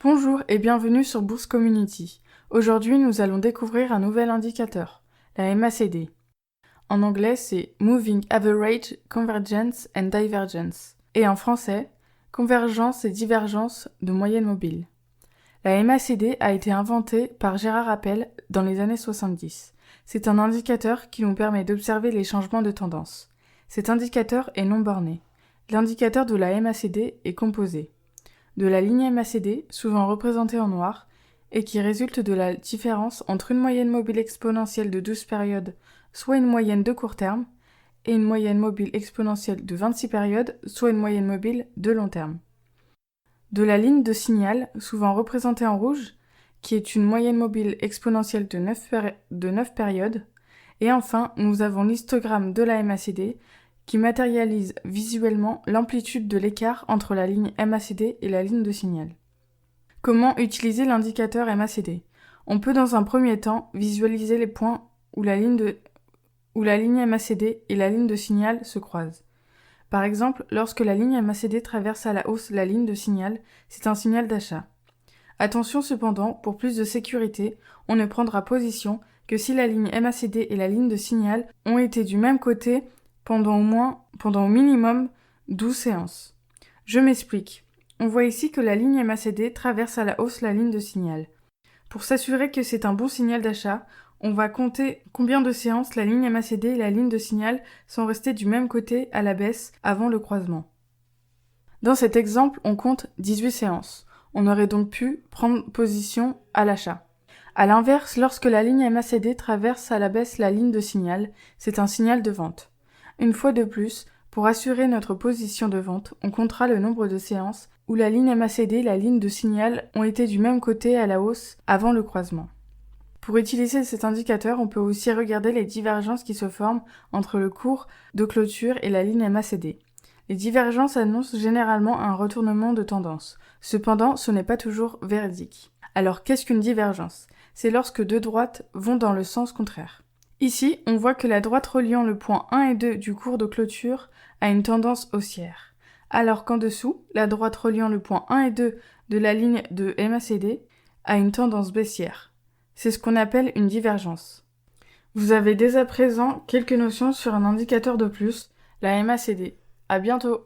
Bonjour et bienvenue sur Bourse Community. Aujourd'hui, nous allons découvrir un nouvel indicateur, la MACD. En anglais, c'est Moving Average Convergence and Divergence. Et en français, Convergence et divergence de moyenne mobile. La MACD a été inventée par Gérard Appel dans les années 70. C'est un indicateur qui nous permet d'observer les changements de tendance. Cet indicateur est non borné. L'indicateur de la MACD est composé de la ligne MACD, souvent représentée en noir, et qui résulte de la différence entre une moyenne mobile exponentielle de 12 périodes, soit une moyenne de court terme, et une moyenne mobile exponentielle de 26 périodes, soit une moyenne mobile de long terme. De la ligne de signal, souvent représentée en rouge, qui est une moyenne mobile exponentielle de 9 périodes, et enfin, nous avons l'histogramme de la MACD, qui matérialise visuellement l'amplitude de l'écart entre la ligne MACD et la ligne de signal. Comment utiliser l'indicateur MACD ? On peut dans un premier temps visualiser les points où la ligne MACD et la ligne de signal se croisent. Par exemple, lorsque la ligne MACD traverse à la hausse la ligne de signal, c'est un signal d'achat. Attention cependant, pour plus de sécurité, on ne prendra position que si la ligne MACD et la ligne de signal ont été du même côté pendant au minimum 12 séances. Je m'explique. On voit ici que la ligne MACD traverse à la hausse la ligne de signal. Pour s'assurer que c'est un bon signal d'achat, on va compter combien de séances la ligne MACD et la ligne de signal sont restées du même côté à la baisse avant le croisement. Dans cet exemple, on compte 18 séances. On aurait donc pu prendre position à l'achat. A l'inverse, lorsque la ligne MACD traverse à la baisse la ligne de signal, c'est un signal de vente. Une fois de plus, pour assurer notre position de vente, on comptera le nombre de séances où la ligne MACD et la ligne de signal ont été du même côté à la hausse avant le croisement. Pour utiliser cet indicateur, on peut aussi regarder les divergences qui se forment entre le cours de clôture et la ligne MACD. Les divergences annoncent généralement un retournement de tendance. Cependant, ce n'est pas toujours véridique. Alors, qu'est-ce qu'une divergence ? C'est lorsque deux droites vont dans le sens contraire. Ici, on voit que la droite reliant le point 1 et 2 du cours de clôture a une tendance haussière, alors qu'en dessous, la droite reliant le point 1 et 2 de la ligne de MACD a une tendance baissière. C'est ce qu'on appelle une divergence. Vous avez dès à présent quelques notions sur un indicateur de plus, la MACD. À bientôt!